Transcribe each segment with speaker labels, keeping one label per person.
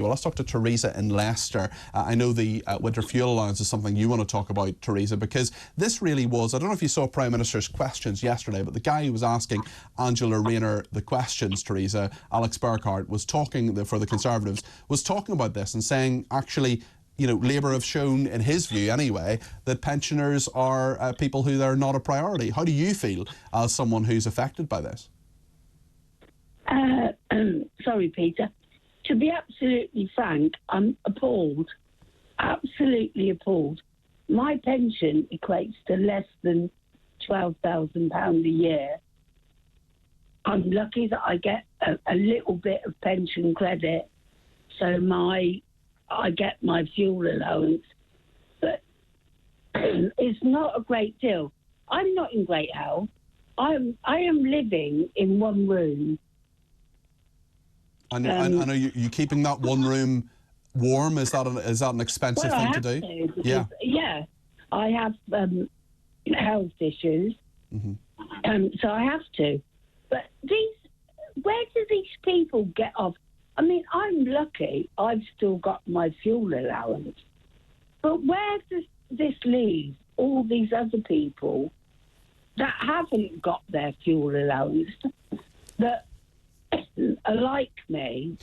Speaker 1: Well, let's talk to Teresa in Leicester. I know the winter fuel allowance is something you want to talk about, Teresa, because this really was, I don't know if you saw Prime Minister's questions yesterday, but the guy who was asking Angela Rayner the questions, Teresa, Alex Burkhardt, was talking, for the Conservatives, was talking about this and saying, actually, you know, Labour have shown, in his view anyway, that pensioners are people who are not a priority. How do you feel as someone who's affected by this?
Speaker 2: Sorry, Peter. To be absolutely frank, I'm appalled, absolutely appalled. My pension equates to less than £12,000 a year. I'm lucky that I get a little bit of pension credit, so I get my fuel allowance, but it's not a great deal. I'm not in great health. I am living in one room.
Speaker 1: I know you're keeping that one room warm. Is that an expensive thing to do?
Speaker 2: Yeah, I have health issues, so I have to. But where do these people get off? I mean, I'm lucky I've still got my fuel allowance, but where does this leave all these other people that haven't got their fuel allowance, that are like me?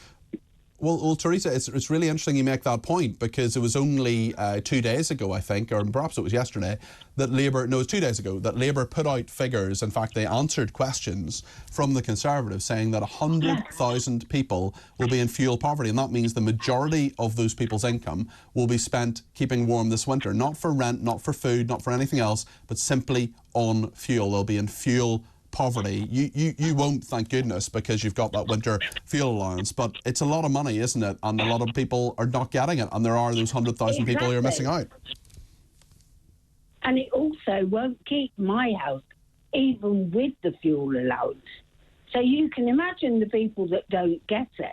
Speaker 1: Well, Teresa, it's really interesting you make that point, because it was only 2 days ago, I think, or perhaps it was yesterday, that Labour, no, it was 2 days ago, that Labour put out figures. In fact, they answered questions from the Conservatives saying that 100,000 people will be in fuel poverty, and that means the majority of those people's income will be spent keeping warm this winter, not for rent, not for food, not for anything else, but simply on fuel. They'll be in fuel poverty. You won't, thank goodness, because you've got that winter fuel allowance, but it's a lot of money, isn't it? And a lot of people are not getting it, and there are those 100,000 people who are missing out.
Speaker 2: And it also won't keep my house, even with the fuel allowance. So you can imagine the people that don't get it.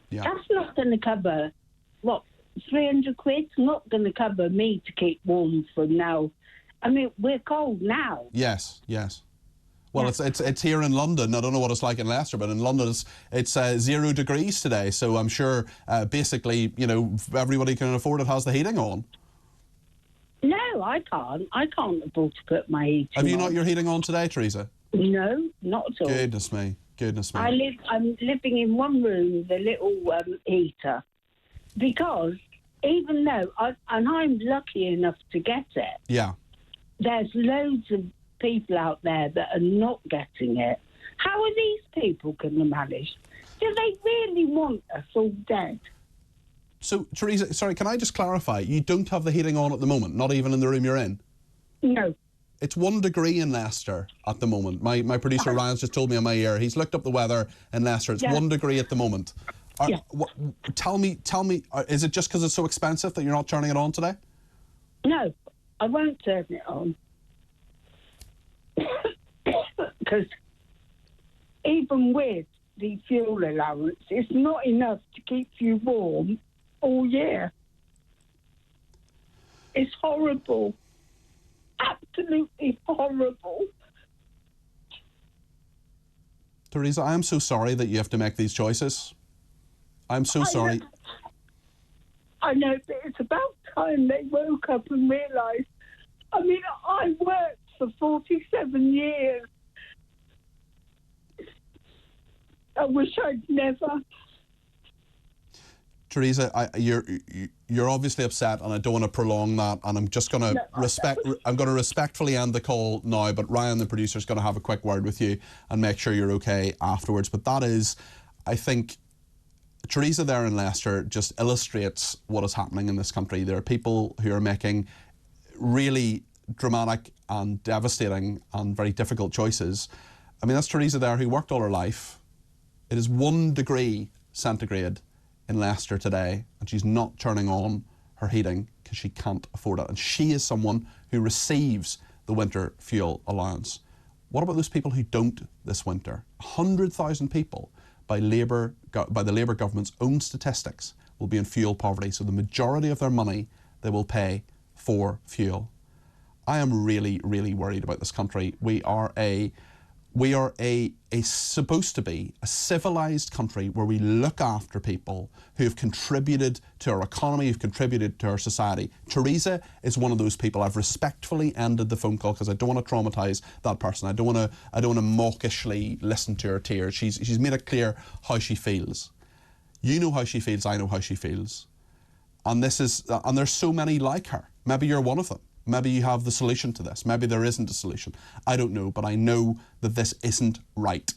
Speaker 1: Yeah.
Speaker 2: That's not going to cover, what, 300 quid? Not going to cover me to keep warm from now. I mean, we're cold now.
Speaker 1: Yes, yes. Well, it's here in London. I don't know what it's like in Leicester, but in London it's 0 degrees today. So I'm sure basically, you know, everybody can afford it has the heating on.
Speaker 2: No, I can't. I can't afford to put my heating on.
Speaker 1: Have you not your heating on today, Teresa?
Speaker 2: No, not at all.
Speaker 1: Goodness me, goodness me.
Speaker 2: I'm living in one room with a little heater, because even though I'm lucky enough to get it.
Speaker 1: Yeah. There's
Speaker 2: loads of people out there that are not getting it. How are these people going to manage? Do they really want us all dead?
Speaker 1: So, Teresa, sorry, can I just clarify? You don't have the heating on at the moment, not even in the room you're in?
Speaker 2: No.
Speaker 1: It's 1 degree in Leicester at the moment. My producer Ryan's just told me on my ear. He's looked up the weather in Leicester. It's 1 degree at the moment. Tell me, is it just because it's so expensive that you're not turning it on today?
Speaker 2: No, I won't turn it on. Because even with the fuel allowance, it's not enough to keep you warm all year. It's horrible. Absolutely horrible.
Speaker 1: Teresa, I am so sorry that you have to make these choices. I'm so sorry.
Speaker 2: I know, but it's about time they woke up and realised. I mean, I worked for 47 years. I wish I'd never.
Speaker 1: Teresa, you're obviously upset, and I don't want to prolong that. And I'm just going to I'm going to respectfully end the call now. But Ryan, the producer, is going to have a quick word with you and make sure you're okay afterwards. But that is, I think, Teresa there in Leicester just illustrates what is happening in this country. There are people who are making really dramatic and devastating and very difficult choices. I mean, that's Teresa there, who worked all her life. It is 1 degree centigrade in Leicester today, and she's not turning on her heating because she can't afford it. And she is someone who receives the winter fuel allowance. What about those people who don't this winter? 100,000 people, by the Labour government's own statistics, will be in fuel poverty. So the majority of their money they will pay for fuel. I am really, really worried about this country. We are a We are supposed to be a civilized country where we look after people who have contributed to our economy, who've contributed to our society. Teresa is one of those people. I've respectfully ended the phone call because I don't want to traumatize that person. I don't want to mawkishly listen to her tears. She's made it clear how she feels. You know how she feels, I know how she feels. And there's so many like her. Maybe you're one of them. Maybe you have the solution to this. Maybe there isn't a solution. I don't know, but I know that this isn't right.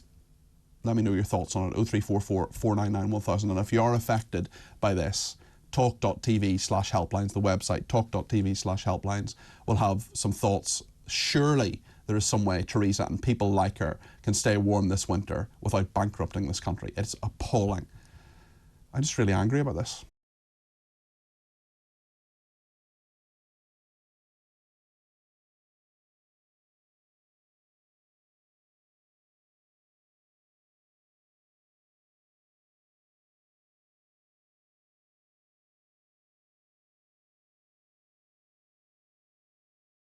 Speaker 1: Let me know your thoughts on it. 0344 499 1000. And if you are affected by this, talk.tv/helplines, the website, talk.tv/helplines, will have some thoughts. Surely there is some way Teresa and people like her can stay warm this winter without bankrupting this country. It's appalling. I'm just really angry about this.